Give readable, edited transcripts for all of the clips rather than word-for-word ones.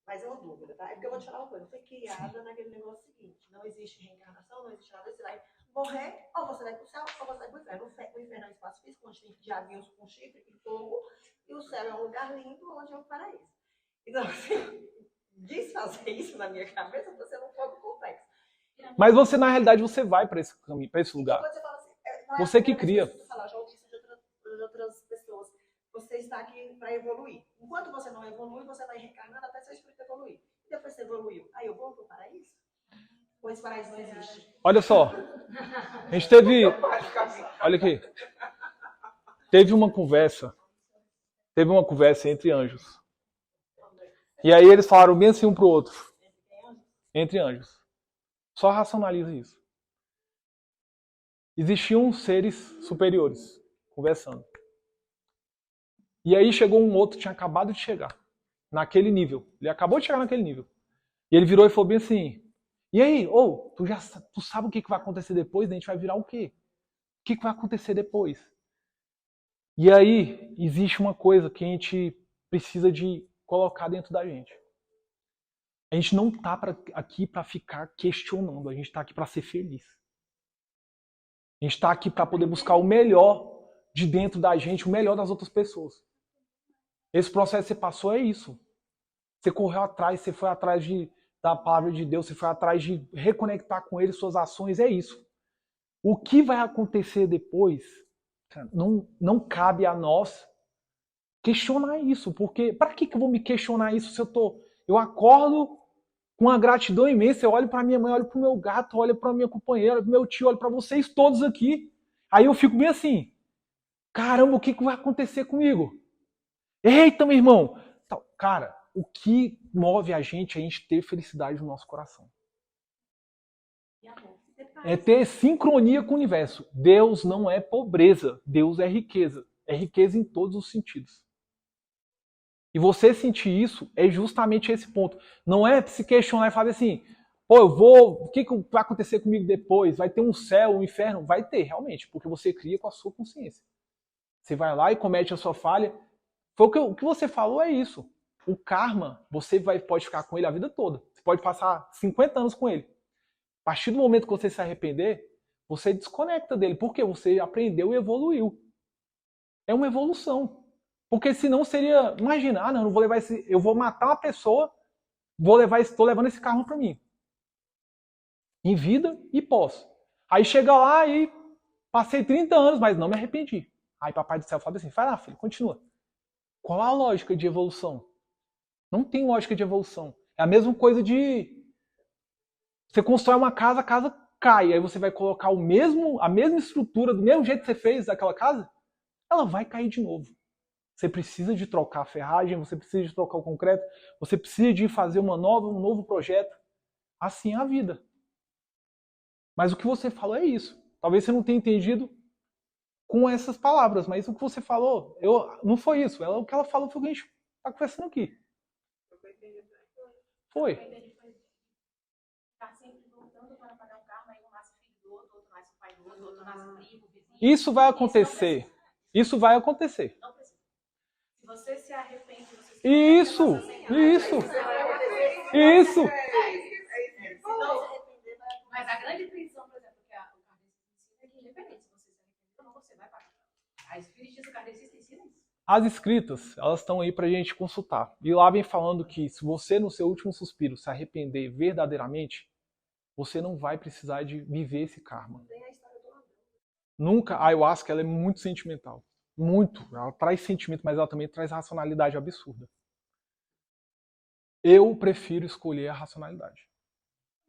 Mas é uma dúvida, tá? É porque eu vou te falar uma coisa. Eu fui criada naquele negócio seguinte. Não existe reencarnação, não existe nada. Você vai morrer, ou você vai pro céu, ou você vai pro inferno. O inferno é um espaço físico, onde tem diabinhos com chifre e fogo. E o céu é um lugar lindo, onde é um paraíso. Então, assim, desfazer isso na minha cabeça está sendo um pouco complexo. Mas você, na realidade, você vai para esse caminho, para esse lugar. Então, você fala assim, Você que cria. Eu já ouvi isso de outras pessoas. Você está aqui para evoluir. Enquanto você não evolui, você vai reencarnando até seu espírito evoluir. E depois você evoluiu. Aí eu vou para o paraíso? Ou esse paraíso não existe? Olha só. A gente teve... Olha aqui. Teve uma conversa entre anjos. E aí eles falaram bem assim um pro outro. Entre anjos. Só racionaliza isso. Existiam seres superiores conversando. E aí chegou um outro, tinha acabado de chegar. Naquele nível. Ele acabou de chegar naquele nível. E ele virou e falou bem assim, e aí, tu sabe o que vai acontecer depois? A gente vai virar o quê? O que vai acontecer depois? E aí, existe uma coisa que a gente precisa de colocar dentro da gente. A gente não tá aqui para ficar questionando, a gente tá aqui para ser feliz. A gente tá aqui para poder buscar o melhor de dentro da gente, o melhor das outras pessoas. Esse processo que você passou é isso. Você correu atrás, você foi atrás da palavra de Deus, você foi atrás de reconectar com Ele, suas ações, é isso. O que vai acontecer depois, não cabe a nós questionar isso, porque para que eu vou me questionar isso se eu acordo com uma gratidão imensa, eu olho para minha mãe, olho para o meu gato, olho para minha companheira, olho para meu tio, olho para vocês todos aqui, aí eu fico bem assim, caramba, o que vai acontecer comigo? Eita, meu irmão! Cara, o que move a gente é a gente ter felicidade no nosso coração. É ter sincronia com o universo. Deus não é pobreza, Deus é riqueza. É riqueza em todos os sentidos. E você sentir isso é justamente esse ponto. Não é se questionar e falar assim, o que vai acontecer comigo depois? Vai ter um céu, um inferno? Vai ter, realmente, porque você cria com a sua consciência. Você vai lá e comete a sua falha. O que você falou é isso. O karma, você pode ficar com ele a vida toda. Você pode passar 50 anos com ele. A partir do momento que você se arrepender, você desconecta dele. Porque você aprendeu e evoluiu. É uma evolução. Porque senão seria... Imagina, não vou levar esse... Eu vou matar uma pessoa, estou levando esse karma para mim. Em vida e pós. Aí chega lá e passei 30 anos, mas não me arrependi. Aí papai do céu fala assim, vai lá, filho, continua. Qual a lógica de evolução? Não tem lógica de evolução. É a mesma coisa de... Você constrói uma casa, a casa cai. Aí você vai colocar a mesma estrutura, do mesmo jeito que você fez daquela casa, ela vai cair de novo. Você precisa de trocar a ferragem, você precisa de trocar o concreto, você precisa de fazer um novo projeto. Assim é a vida. Mas o que você falou é isso. Talvez você não tenha entendido com essas palavras, mas o que você falou, não foi isso. O que ela falou foi o que a gente está conversando aqui. Foi. Isso vai acontecer. Isso vai acontecer. Se você se arrepende, Isso. Mas a grande intenção, por exemplo, que o kardecista ensina é que independente se você se arrepender ou não, você vai pagar. A espiritismo kardecista ensina isso. As escritas, elas estão aí pra gente consultar. E lá vem falando que se você no seu último suspiro se arrepender verdadeiramente, você não vai precisar de viver esse karma. Nunca, a ayahuasca ela é muito sentimental. Muito. Ela traz sentimento, mas ela também traz racionalidade absurda. Eu prefiro escolher a racionalidade.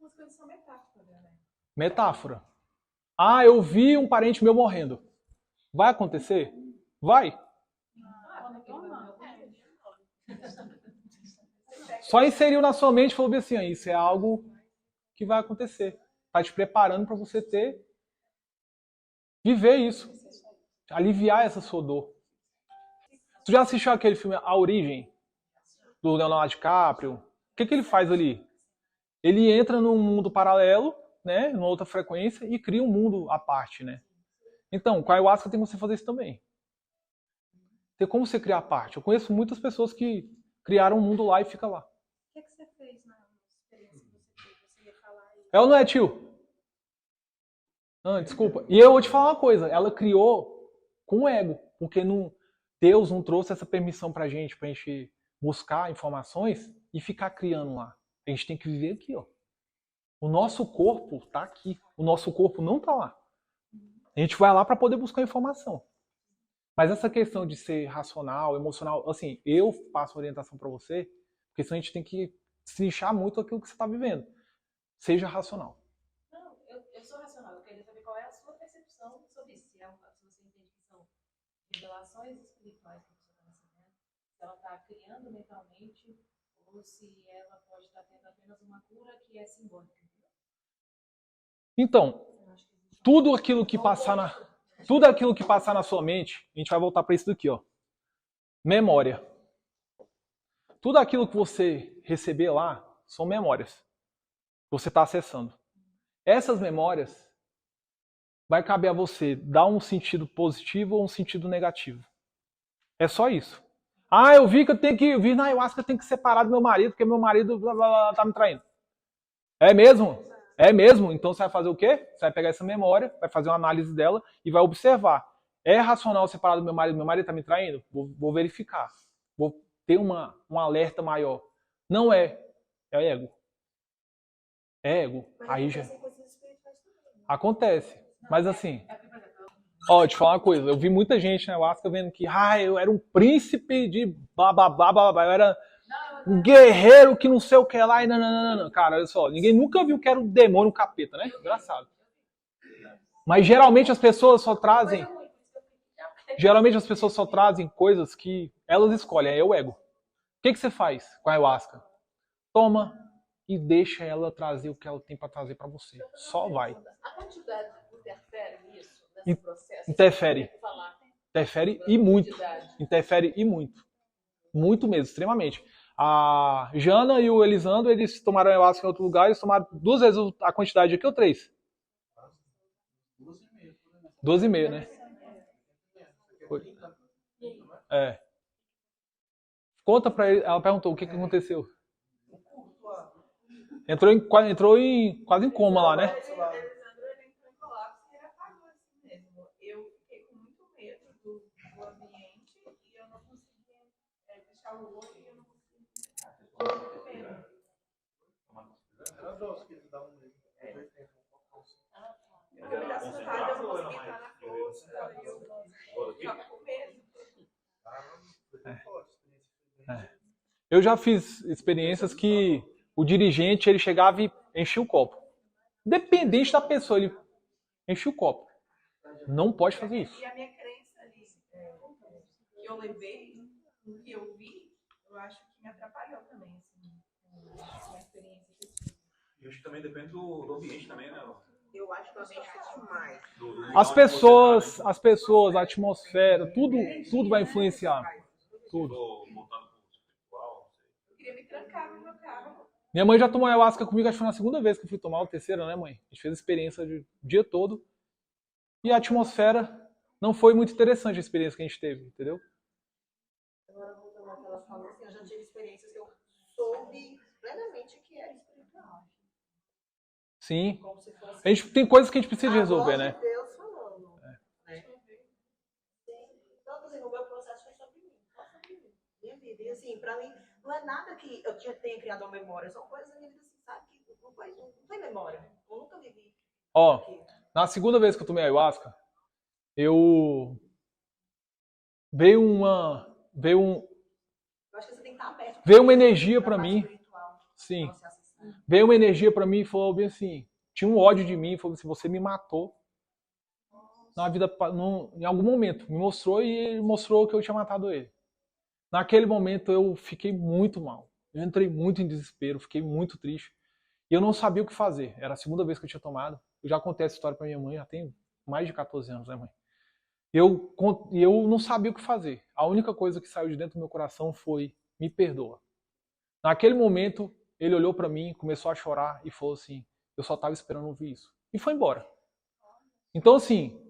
As coisas são metáforas, né? Metáfora. Eu vi um parente meu morrendo. Vai acontecer? Vai. Só inseriu na sua mente e falou assim, isso é algo que vai acontecer. Está te preparando para você viver isso. Aliviar essa sua dor. Tu já assistiu aquele filme A Origem? Do Leonardo DiCaprio? O que ele faz ali? Ele entra num mundo paralelo, né, numa outra frequência, e cria um mundo à parte, né? Então, com a ayahuasca tem como você fazer isso também. Tem como você criar a parte. Eu conheço muitas pessoas que criaram um mundo lá e fica lá. O que você É ou não é, tio? Ah, desculpa. E eu vou te falar uma coisa. Ela criou com o ego. Porque Deus não trouxe essa permissão pra gente buscar informações e ficar criando lá. A gente tem que viver aqui, ó. O nosso corpo tá aqui. O nosso corpo não tá lá. A gente vai lá para poder buscar informação. Mas essa questão de ser racional, emocional, assim, eu passo orientação para você, porque senão a gente tem que se lixar muito aquilo que você está vivendo. Seja racional. Não, eu sou racional. Eu queria saber qual é a sua percepção sobre isso. Se você entende que são revelações espirituais que você está recebendo, se ela está criando mentalmente, ou se ela pode estar tendo apenas uma cura que é simbólica. Então, tudo aquilo que passar na sua mente, a gente vai voltar para isso daqui, ó. Memória. Tudo aquilo que você receber lá são memórias que você está acessando. Essas memórias vai caber a você dar um sentido positivo ou um sentido negativo. É só isso. Ah, eu vi que eu tenho que vir na ayahuasca, eu tenho que separar do meu marido, porque meu marido tá me traindo. É mesmo? É mesmo? Então você vai fazer o quê? Você vai pegar essa memória, vai fazer uma análise dela e vai observar. É racional separar do meu marido tá me traindo? Vou verificar. Vou ter um alerta maior. Não é. É ego. É ego. Aí já acontece. Mas assim, ó, te falar uma coisa. Eu vi muita gente na ayahuasca vendo que eu era um príncipe de bababá, eu era um guerreiro que não sei o que lá e não. Cara, olha só, ninguém nunca viu que era um demônio, um capeta, né? Engraçado. Mas geralmente as pessoas só trazem coisas que elas escolhem, é o ego. O que você faz com a ayahuasca? Toma e deixa ela trazer o que ela tem para trazer para você. Só vai. A quantidade interfere nisso, nesse processo? Interfere. Interfere e muito. Interfere e muito. Muito mesmo, extremamente. A Jana e o Elisandro, eles tomaram ayahuasca em outro lugar, eles tomaram 2 vezes a quantidade aqui ou 3? 12,5, né? É. Conta pra ele, ela perguntou o que aconteceu. Entrou quase em coma lá, né? Eu fiquei com muito medo do ambiente e eu não conseguia fechar o olho e eu não conseguia ficar com muito medo. Eu me assustada, eu não conseguia entrar na força, eu ficava com medo. Eu já fiz experiências que o dirigente ele chegava e enchia o copo. Dependente da pessoa, ele enchia o copo. Não pode fazer isso. E a minha crença ali, que eu levei, o que eu vi, eu acho que me atrapalhou também, assim, a experiência que eu tive. E acho que também depende do ambiente também, né? Eu acho que o ambiente é demais. As pessoas, a atmosfera, tudo vai influenciar. Tudo. Eu queria me trancar no meu carro. Minha mãe já tomou ayahuasca comigo, acho que foi na segunda vez que eu fui tomar, ou terceira, né, mãe? A gente fez a experiência o dia todo. E a atmosfera não foi muito interessante a experiência que a gente teve, entendeu? Agora, voltando ao que ela falou, assim, eu já tive experiências que eu soube plenamente que era espiritual. Sim. Como se fosse A gente tem coisas que a gente precisa de resolver, a voz né? de Deus falando. Né? Então, assim, o meu processo foi sobre mim. Só sobre mim. Minha vida. E assim, pra mim, não é nada que eu tenha criado uma memória. São coisas da minha vida, assim, sabe? Que não foi memória. Eu nunca vivi. Ó, na segunda vez que eu tomei ayahuasca, veio um Eu acho que você tem que estar aberto. Veio uma energia pra mim. Espiritual, Sim. pra você acessar. Veio uma energia pra mim e falou bem assim, tinha um ódio de mim, falou assim, você me matou na vida, em algum momento, me mostrou e ele mostrou que eu tinha matado ele. Naquele momento eu fiquei muito mal, eu entrei muito em desespero, fiquei muito triste e eu não sabia o que fazer. Era a segunda vez que eu tinha tomado, eu já contei essa história pra minha mãe, já tem mais de 14 anos, né, mãe? Eu não sabia o que fazer. A única coisa que saiu de dentro do meu coração foi, me perdoa. Naquele momento, ele olhou pra mim, começou a chorar e falou assim, eu só estava esperando ouvir isso. E foi embora. Então, assim,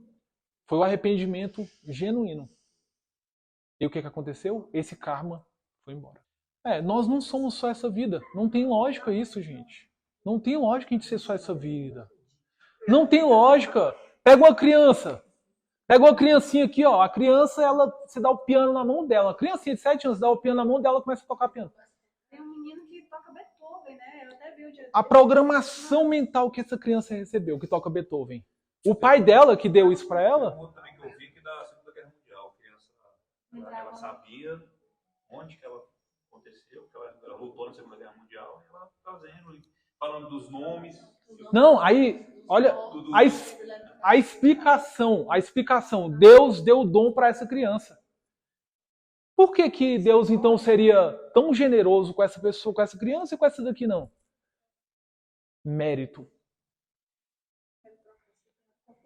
foi um arrependimento genuíno. E o que aconteceu? Esse karma foi embora. Nós não somos só essa vida. Não tem lógica isso, gente. Não tem lógica a gente ser só essa vida. Não tem lógica. Pega uma criança. Pega uma criancinha aqui, ó. A criança, você dá o piano na mão dela. A criancinha de 7 anos, dá o piano na mão dela e começa a tocar piano. Tem um menino que toca Beethoven, né? Eu até vi o dia. A programação mental que essa criança recebeu, que toca Beethoven. O pai dela que deu isso pra ela. Um outro também que eu vi que da Segunda Guerra Mundial. A criança, ela sabia onde que ela aconteceu, que ela lutou na Segunda Guerra Mundial, e ela fazendo, falando dos nomes. Não, aí, olha, a explicação. Deus deu o dom para essa criança. Por que Deus então seria tão generoso com essa pessoa, com essa criança e com essa daqui não? Mérito.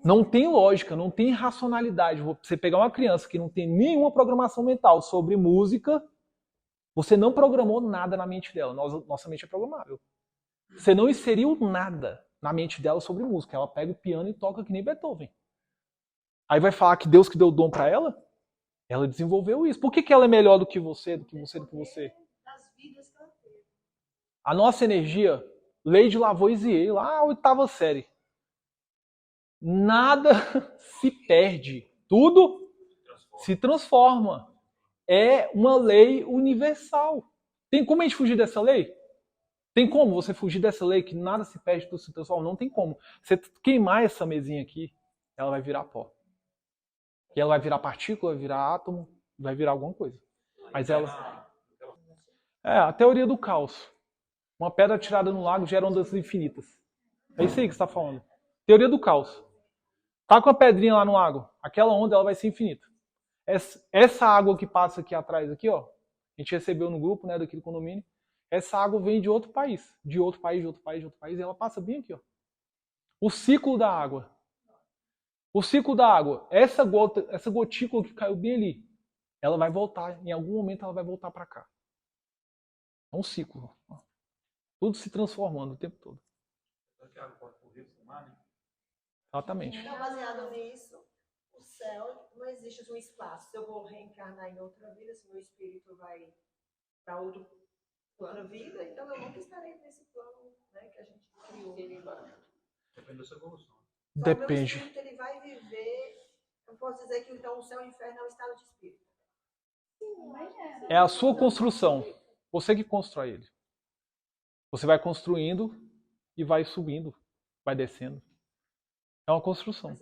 Não tem lógica, não tem racionalidade. Você pegar uma criança que não tem nenhuma programação mental sobre música, você não programou nada na mente dela. Nossa mente é programável. Você não inseriu nada na mente dela sobre música. Ela pega o piano e toca que nem Beethoven. Aí vai falar que Deus que deu o dom para ela? Ela desenvolveu isso. Por que ela é melhor do que você, do que você, do que você? A nossa energia, Lady Lavoisier, lá a 8ª série. Nada se perde. Tudo se transforma. É uma lei universal. Tem como a gente fugir dessa lei? Tem como você fugir dessa lei que nada se perde, tudo se transforma? Não tem como. Você queimar essa mesinha aqui, ela vai virar pó. E ela vai virar partícula, vai virar átomo, vai virar alguma coisa. Mas ela... a teoria do caos. Uma pedra tirada no lago gera ondas infinitas. É isso aí que você está falando. Teoria do caos. Tá com a pedrinha lá no lago, aquela onda ela vai ser infinita. Essa água que passa aqui atrás, aqui, ó, a gente recebeu no grupo, né, daqui do condomínio. Essa água vem de outro país, de outro país, e ela passa bem aqui, ó. O ciclo da água. O ciclo da água, essa gotícula que caiu bem ali, ela vai voltar, em algum momento ela vai voltar para cá. É um ciclo. Ó. Tudo se transformando o tempo todo. Exatamente. Então, baseado nisso, o céu não existe um espaço. Se eu vou reencarnar em outra vida, se meu espírito vai para outra vida, então eu nunca estarei nesse plano, né, que a gente criou. Depende da sua evolução. Depende. Meu espírito ele vai viver. Eu posso dizer que então o céu e o inferno é um estado de espírito. É a sua construção. Você que constrói ele. Você vai construindo e vai subindo, vai descendo. É uma construção.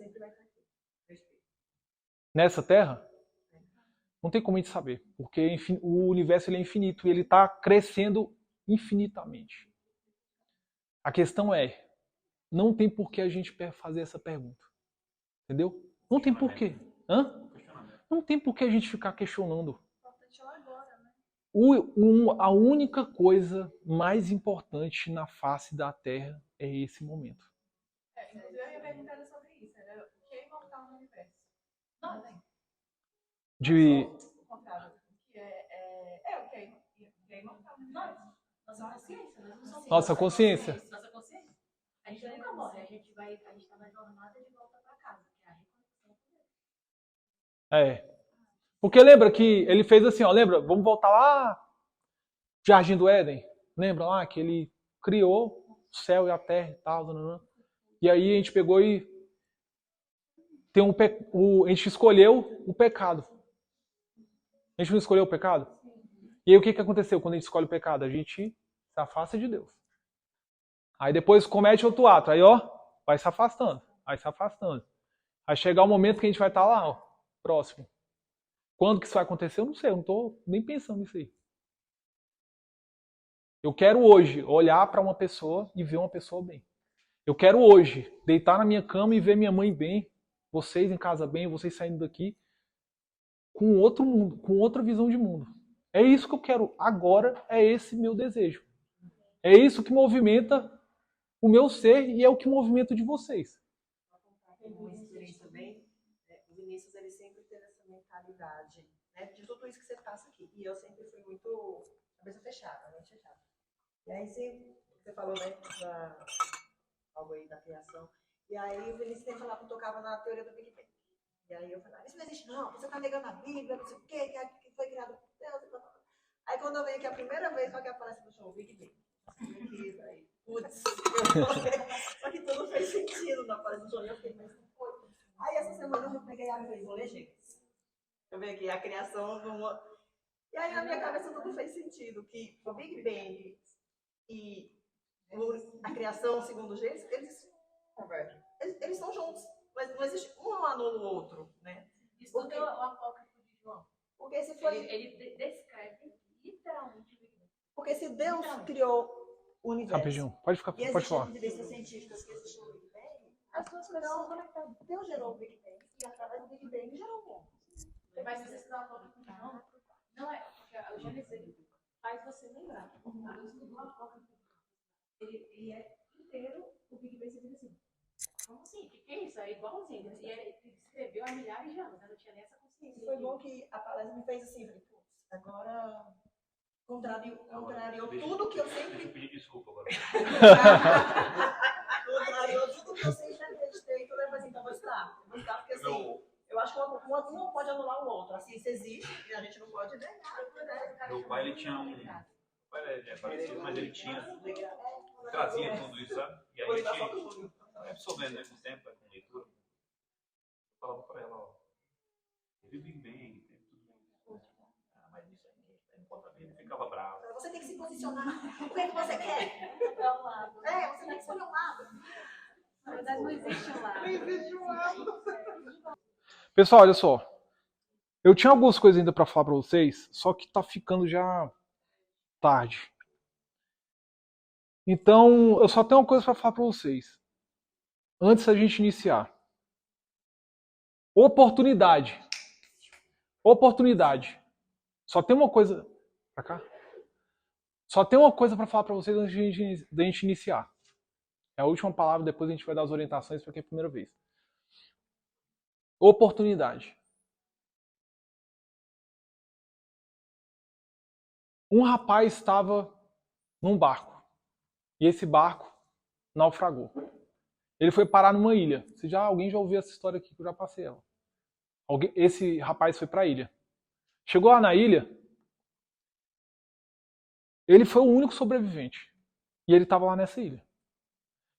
Nessa Terra, não tem como a gente saber, porque o universo ele é infinito e ele está crescendo infinitamente. A questão é, não tem por que a gente fazer essa pergunta. Entendeu? Não tem por quê. Não tem por que a gente ficar questionando. A única coisa mais importante na face da Terra é esse momento. Inclusive, eu ia perguntar sobre isso. Era o que é imortal no universo? Nada. De... O contrário. O que é imortal no universo? Nossa consciência, né? Nossa consciência. Nossa consciência. A gente nunca morre, a gente tá na jornada de volta para casa, que é a reconexão com Deus. É. Porque lembra que ele fez assim, ó, lembra? Vamos voltar lá, Jardim do Éden. Lembra lá que ele criou o céu e a terra e tal, e aí a gente pegou e a gente escolheu o pecado. A gente não escolheu o pecado? E aí o que aconteceu quando a gente escolhe o pecado? A gente se afasta de Deus. Aí depois comete outro ato. Aí, ó, vai se afastando. Vai se afastando. Aí chegar o momento que a gente vai estar lá, ó, próximo. Quando que isso vai acontecer? Eu não sei. Eu não estou nem pensando nisso aí. Eu quero hoje olhar para uma pessoa e ver uma pessoa bem. Eu quero hoje deitar na minha cama e ver minha mãe bem, vocês em casa bem, vocês saindo daqui com outro mundo, com outra visão de mundo. É isso que eu quero agora, é esse meu desejo. É isso que movimenta o meu ser e é o que movimenta de vocês. Uma experiência bem, o Vinícius ele sempre teve essa mentalidade, né, de tudo isso que você passa aqui. E eu sempre fui muito cabeça fechada, mente fechada. E aí você falou, né, algo aí da criação. E aí o Vinícius sempre falava que tocava na teoria do Big Bang. E aí eu falava, isso não existe não, você tá negando a Bíblia, não sei o quê, que foi criado por Deus. Aí quando eu venho aqui a primeira vez, só que aparece no show o Big Bang. Putz, Só que tudo fez sentido na fase do sonho. Eu fiquei, mas não foi. Aí essa semana eu peguei a vez, vou ler Gênesis. Eu vi aqui a criação de uma... E aí na minha cabeça tudo fez sentido. Que o Big Bang e a criação segundo Gênesis, eles convergem. Eles estão juntos. Mas não existe um anula o outro, né? Estuda o Apócrifo de João. Porque se foi... Ele descreve literalmente o Big Bang. Porque se Deus criou o universo... Rapidinho, pode E falar. existem evidências científicas que existem o Big Bang, as duas coisas são conectadas. Deus gerou o Big Bang e através do Big Bang gerou o mundo. Mas se você estudar o Apócrifo de João, não é, porque o Gênesis ele faz você lembrar. Eu estudo o Apócrifo de João. Ele é inteiro o Big Bang, você diz assim, como assim? O que é isso? É igualzinho. E ele escreveu há milhares de anos, né? Não tinha nem essa consciência. E foi bom que a palestra me fez assim, falei, putz, agora contrariou tudo que eu sempre... Deixa eu pedir desculpa agora. contrariou tudo que eu sempre acreditei. Que eu falei assim, então vou estar porque assim, eu acho que um não pode anular o outro. A ciência existe e a gente não pode negar. Né? Meu pai, ele tinha um... Meu pai é parecido, mas ele tinha... Trazia tudo isso, sabe? E aí ele tinha... Absorvendo, né? Com o tempo, com leitura. Eu falava pra ela, ó... Teve Big Bang, teve tudo. Ah, mas isso aí não importa bem, ele ficava bravo. Você tem que se posicionar. O que você quer? Para um lado. Você tem que escolher um lado. Na verdade, não existe um lado. Não existe um lado. Pessoal, olha só. Eu tinha algumas coisas ainda pra falar pra vocês, só que tá ficando já tarde. Então, eu só tenho uma coisa pra falar pra vocês. Antes da gente iniciar. Oportunidade. Só tem uma coisa... Pra cá? Só tem uma coisa pra falar pra vocês antes da gente iniciar. É a última palavra, depois a gente vai dar as orientações pra quem é a primeira vez. Oportunidade. Um rapaz estava num barco. E esse barco naufragou. Ele foi parar numa ilha. Alguém já ouviu essa história aqui que eu já passei ela. Esse rapaz foi para a ilha. Chegou lá na ilha. Ele foi o único sobrevivente. E ele estava lá nessa ilha.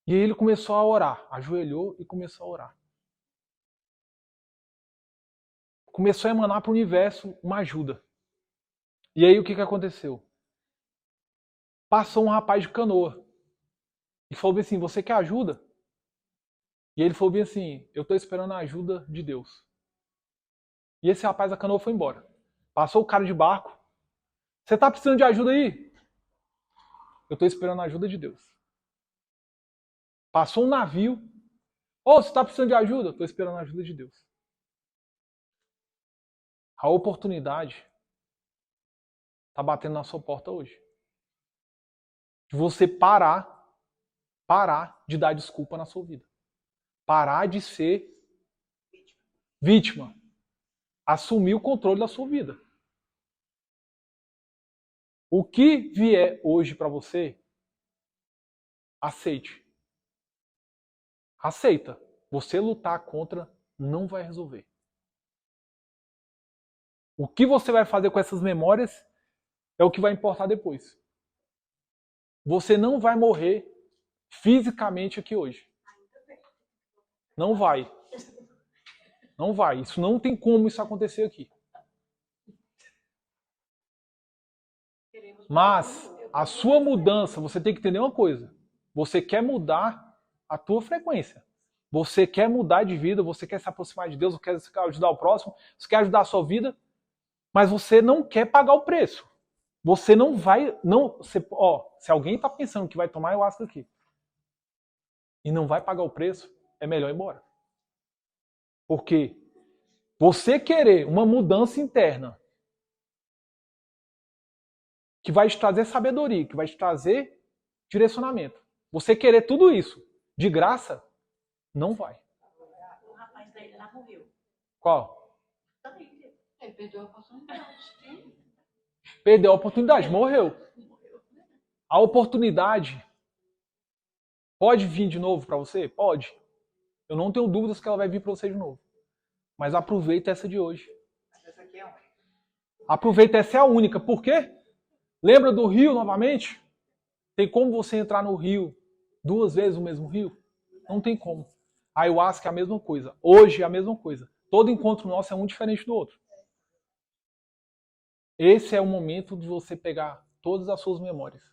E aí ele começou a orar. Ajoelhou e começou a orar. Começou a emanar para o universo uma ajuda. E aí o que aconteceu? Passou um rapaz de canoa. E falou assim, você quer ajuda? E ele falou bem assim, eu estou esperando a ajuda de Deus. E esse rapaz da canoa foi embora. Passou o cara de barco. Você está precisando de ajuda aí? Eu estou esperando a ajuda de Deus. Passou um navio. Você está precisando de ajuda? Eu estou esperando a ajuda de Deus. A oportunidade está batendo na sua porta hoje. De você parar de dar desculpa na sua vida. Parar de ser vítima. Assumir o controle da sua vida. O que vier hoje para você, aceite. Aceita. Você lutar contra não vai resolver. O que você vai fazer com essas memórias é o que vai importar depois. Você não vai morrer fisicamente aqui hoje. Não vai. Não vai. Isso não tem como isso acontecer aqui. Mas a sua mudança, você tem que entender uma coisa. Você quer mudar a tua frequência. Você quer mudar de vida, você quer se aproximar de Deus, você quer ajudar o próximo, você quer ajudar a sua vida, mas você não quer pagar o preço. Você não vai... se alguém está pensando que vai tomar ayahuasca aqui e não vai pagar o preço, é melhor ir embora. Porque você querer uma mudança interna que vai te trazer sabedoria, que vai te trazer direcionamento. Você querer tudo isso de graça, não vai. O rapaz da ilha lá morreu. Qual? Ele perdeu a oportunidade. Perdeu a oportunidade, morreu. A oportunidade pode vir de novo para você? Pode. Eu não tenho dúvidas que ela vai vir para você de novo. Mas aproveita essa de hoje. Essa aqui é a única. Aproveita, essa é a única. Por quê? Lembra do rio novamente? Tem como você entrar no rio 2 vezes o mesmo rio? Não tem como. A ayahuasca é a mesma coisa. Hoje é a mesma coisa. Todo encontro nosso é um diferente do outro. Esse é o momento de você pegar todas as suas memórias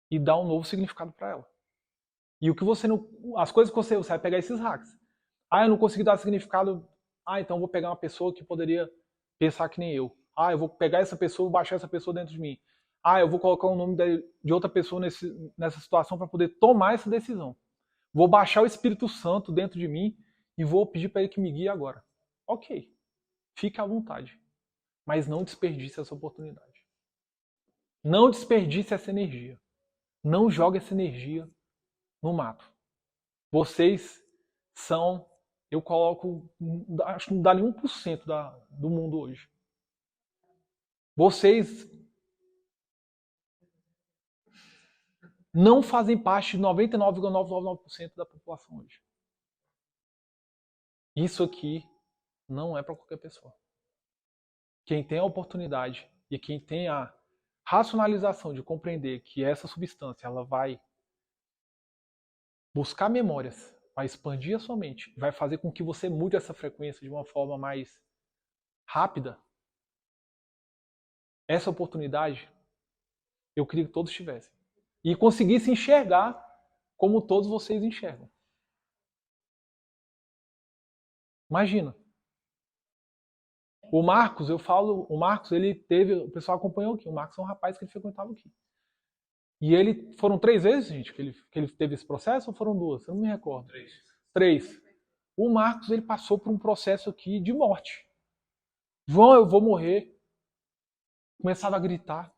e dar um novo significado para ela. E o que você não, as coisas que você vai pegar esses hacks. Eu não consegui dar significado. Então eu vou pegar uma pessoa que poderia pensar que nem eu. Eu vou pegar essa pessoa e baixar essa pessoa dentro de mim. Eu vou colocar o nome de outra pessoa nessa situação para poder tomar essa decisão. Vou baixar o Espírito Santo dentro de mim e vou pedir para ele que me guie agora. Ok. Fique à vontade. Mas não desperdice essa oportunidade. Não desperdice essa energia. Não jogue essa energia no mato. Vocês são, eu coloco, acho que não dá nem 1% do mundo hoje. Vocês não fazem parte de 99,999% da população hoje. Isso aqui não é para qualquer pessoa. Quem tem a oportunidade e quem tem a racionalização de compreender que essa substância ela vai buscar memórias, vai expandir a sua mente, vai fazer com que você mude essa frequência de uma forma mais rápida. Essa oportunidade eu queria que todos tivessem. E conseguissem enxergar como todos vocês enxergam. Imagina. O Marcos, ele teve, o pessoal acompanhou aqui, o Marcos é um rapaz que ele frequentava aqui. E ele, foram 3 vezes, gente, que ele teve esse processo ou foram 2? Eu não me recordo. 3. O Marcos, ele passou por um processo aqui de morte. João, eu vou morrer. Começava a gritar.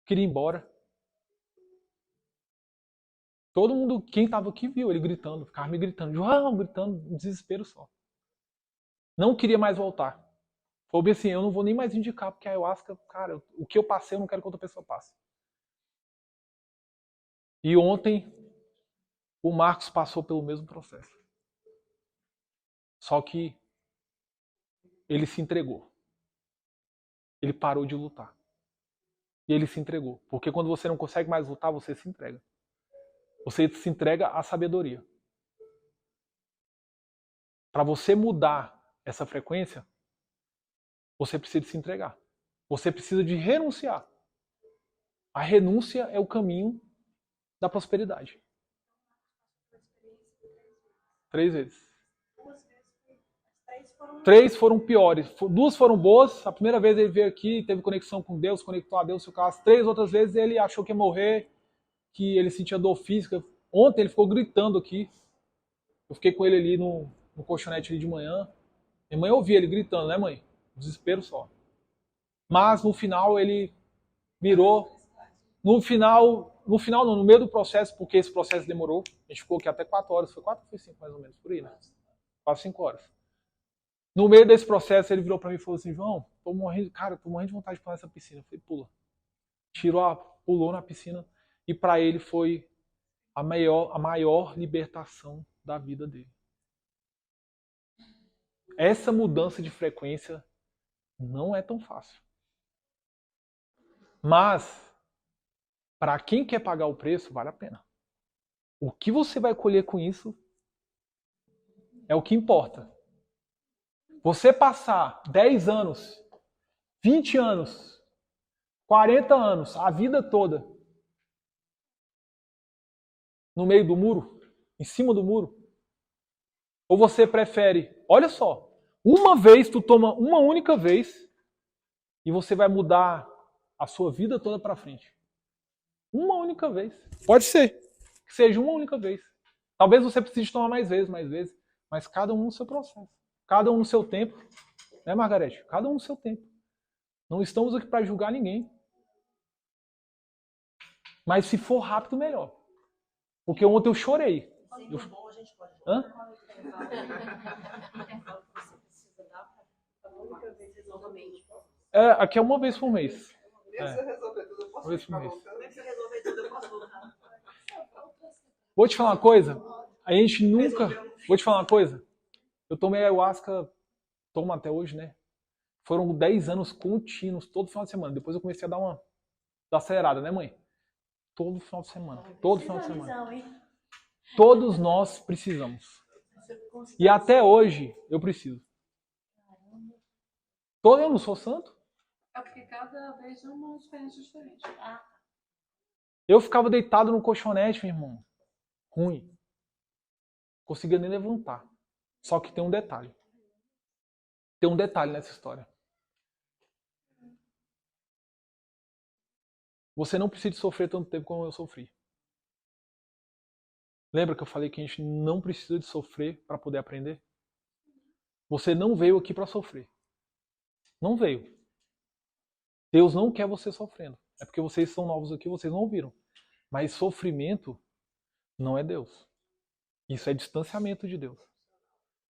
Queria ir embora. Todo mundo, quem estava aqui viu ele gritando, ficava me gritando, João, gritando, um desespero só. Não queria mais voltar. Falei assim, eu não vou nem mais indicar, porque a ayahuasca, cara, o que eu passei eu não quero que outra pessoa passe. E ontem, o Marcos passou pelo mesmo processo. Só que ele se entregou. Ele parou de lutar. E ele se entregou. Porque quando você não consegue mais lutar, você se entrega. Você se entrega à sabedoria. Para você mudar essa frequência, você precisa se entregar. Você precisa de renunciar. A renúncia é o caminho da prosperidade. 3 vezes. 3 foram piores. 2 foram boas. A primeira vez ele veio aqui, teve conexão com Deus, conectou a Deus. As 3 outras vezes ele achou que ia morrer, que ele sentia dor física. Ontem ele ficou gritando aqui. Eu fiquei com ele ali no colchonete ali de manhã. Minha mãe ouvia ele gritando, né, mãe? Desespero só. Mas no final ele virou. No meio do processo, porque esse processo demorou. A gente ficou aqui até 4 horas. Foi 4 ou foi 5 mais ou menos, por aí, né? 4, 5 horas. No meio desse processo ele virou pra mim e falou assim, João, tô morrendo de vontade de pular nessa piscina. Eu falei, pula. Pulou na piscina e pra ele foi a maior libertação da vida dele. Essa mudança de frequência não é tão fácil. Mas, para quem quer pagar o preço, vale a pena. O que você vai colher com isso é o que importa. Você passar 10 anos, 20 anos, 40 anos, a vida toda, no meio do muro, em cima do muro, ou você prefere, olha só, uma vez, tu toma uma única vez e você vai mudar a sua vida toda para frente. Uma única vez. Pode ser que seja uma única vez. Talvez você precise tomar mais vezes, mas cada um no seu processo. Cada um no seu tempo. Né, Margarete? Cada um no seu tempo. Não estamos aqui para julgar ninguém. Mas se for rápido, melhor. Porque ontem eu chorei. Bom, a gente pode. Hã? Aqui é uma vez por mês. Uma vez por mês. Vou te falar uma coisa. A gente nunca... Vou te falar uma coisa. Eu tomei ayahuasca, tomo até hoje, né? Foram 10 anos contínuos, todo final de semana. Depois eu comecei a dar uma acelerada, né, mãe? Todo final de semana. Todo final de semana. Visualização, hein? Todos nós precisamos. E até hoje eu preciso. Eu não sou santo. É porque cada vez é uma experiência diferente. Eu ficava deitado no colchonete, meu irmão. Ruim. Conseguia nem levantar. Só que tem um detalhe. Tem um detalhe nessa história. Você não precisa sofrer tanto tempo como eu sofri. Lembra que eu falei que a gente não precisa de sofrer para poder aprender? Você não veio aqui para sofrer. Não veio. Deus não quer você sofrendo. É porque vocês são novos aqui, vocês não ouviram. Mas sofrimento não é Deus. Isso é distanciamento de Deus.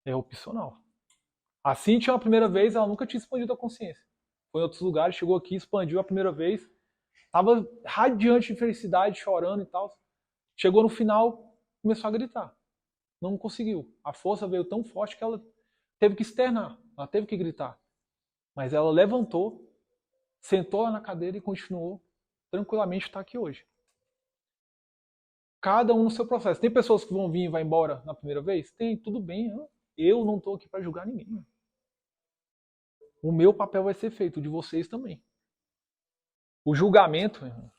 É opcional. A Cintia, a primeira vez, ela nunca tinha expandido a consciência. Foi em outros lugares, chegou aqui, expandiu a primeira vez. Estava radiante de felicidade, chorando e tal. Chegou no final, começou a gritar. Não conseguiu. A força veio tão forte que ela teve que externar. Ela teve que gritar. Mas ela levantou, sentou lá na cadeira e continuou tranquilamente estar aqui hoje. Cada um no seu processo. Tem pessoas que vão vir e vai embora na primeira vez? Tem, tudo bem. Eu não estou aqui para julgar ninguém. O meu papel vai ser feito, o de vocês também. O julgamento, irmão,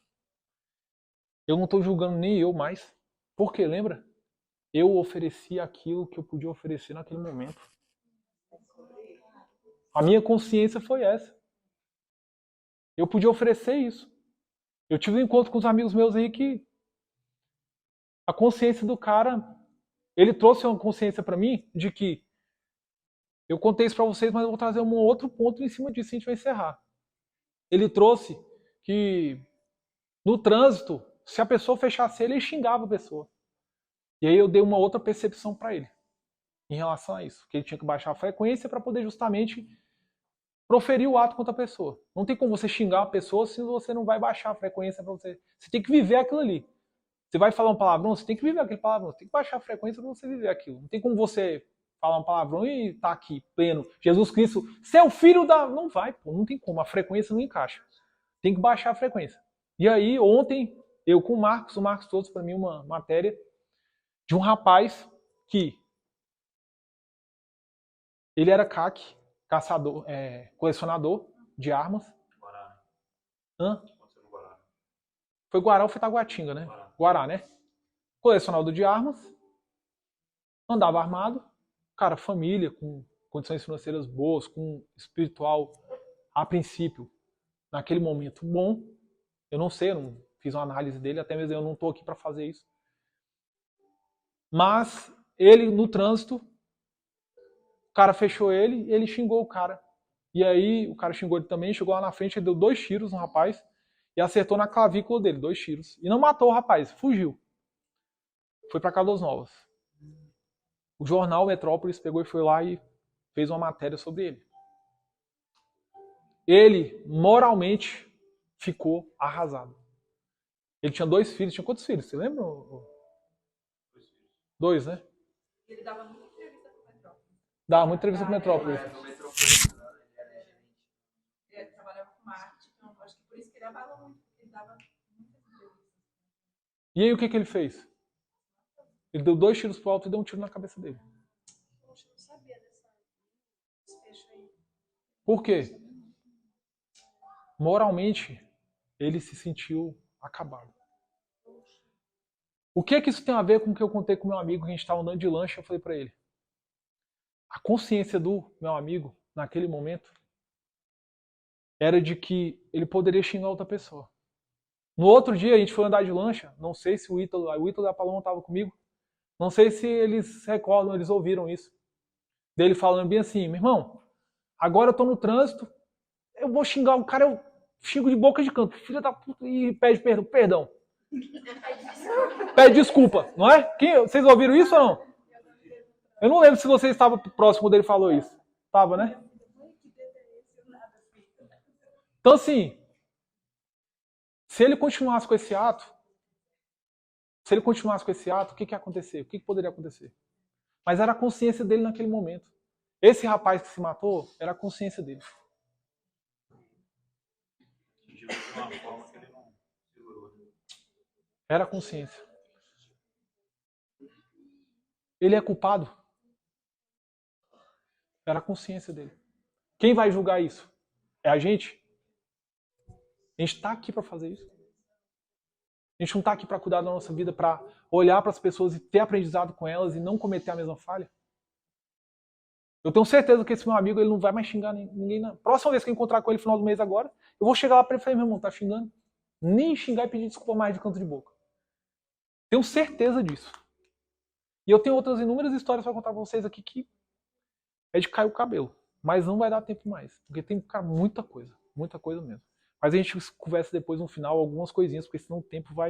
eu não estou julgando nem eu mais. Por quê? Lembra? Eu ofereci aquilo que eu podia oferecer naquele momento. A minha consciência foi essa. Eu podia oferecer isso. Eu tive um encontro com os amigos meus aí que a consciência do cara, ele trouxe uma consciência para mim de que eu contei isso para vocês, mas eu vou trazer um outro ponto em cima disso e a gente vai encerrar. Ele trouxe que no trânsito, se a pessoa fechasse ele xingava a pessoa. E aí eu dei uma outra percepção para ele em relação a isso, que ele tinha que baixar a frequência para poder justamente proferir o ato contra a pessoa. Não tem como você xingar uma pessoa se você não vai baixar a frequência para você. Você tem que viver aquilo ali. Você vai falar um palavrão, você tem que viver aquele palavrão. Você tem que baixar a frequência para você viver aquilo. Não tem como você falar um palavrão e tá aqui, pleno. Jesus Cristo, seu filho da... Não vai, pô. Não tem como. A frequência não encaixa. Tem que baixar a frequência. E aí, ontem, eu com o Marcos trouxe para mim uma matéria de um rapaz que ele era CAC, caçador, colecionador de armas. Guará. Hã? Foi Guará ou foi Taguatinga, né? Guará, né? Colecionador de armas, andava armado, cara, família, com condições financeiras boas, com espiritual, a princípio, naquele momento bom. Eu não sei, eu não fiz uma análise dele, até mesmo eu não estou aqui para fazer isso. Mas ele, no trânsito, o cara fechou ele, ele xingou o cara. E aí o cara xingou ele também, chegou lá na frente, ele deu 2 tiros no rapaz e acertou na clavícula dele, 2 tiros. E não matou o rapaz, fugiu. Foi para Caldas Novas. O jornal Metrópolis pegou e foi lá e fez uma matéria sobre ele. Ele, moralmente, ficou arrasado. Ele tinha 2 filhos. Tinha quantos filhos? Você lembra? 2, né? Ele dava muita entrevista pro Metrópolis. Dava muita entrevista pro Metrópolis. Ele trabalhava com marketing, então acho que por isso que ele abalou muito, porque ele dava muitas entrevistas. E aí o que ele fez? Ele deu 2 tiros pro alto e deu um tiro na cabeça dele. Poxa, eu não sabia desse desfecho aí. Por quê? Moralmente, ele se sentiu acabado. O que é que isso tem a ver com o que eu contei com meu amigo, que a gente estava andando de lancha, eu falei para ele. A consciência do meu amigo, naquele momento, era de que ele poderia xingar outra pessoa. No outro dia, a gente foi andar de lancha, não sei se o Ítalo e a Paloma estavam comigo, não sei se eles recordam, eles ouviram isso. Dele falando bem assim, meu irmão, agora eu tô no trânsito, eu vou xingar o cara, eu xingo de boca de canto, filha da puta, e pede perdão. Pede desculpa, não é? Vocês ouviram isso ou não? Eu não lembro se você estava próximo quando ele falou isso. Estava, né? Então assim, se ele continuasse com esse ato, o que ia acontecer? O que poderia acontecer? Mas era a consciência dele naquele momento. Esse rapaz que se matou, era a consciência dele. De uma forma que ele não segurou. Era a consciência. Ele é culpado? Era a consciência dele. Quem vai julgar isso? É a gente? A gente está aqui para fazer isso. A gente não está aqui para cuidar da nossa vida, para olhar para as pessoas e ter aprendizado com elas e não cometer a mesma falha? Eu tenho certeza que esse meu amigo ele não vai mais xingar ninguém. Na próxima vez que eu encontrar com ele no final do mês agora, eu vou chegar lá para ele e falar, meu irmão, tá xingando? Nem xingar e pedir desculpa mais de canto de boca. Tenho certeza disso. E eu tenho outras inúmeras histórias para contar para vocês aqui que é de cair o cabelo. Mas não vai dar tempo mais. Porque tem muita coisa mesmo. Mas a gente conversa depois no final algumas coisinhas, porque senão o tempo vai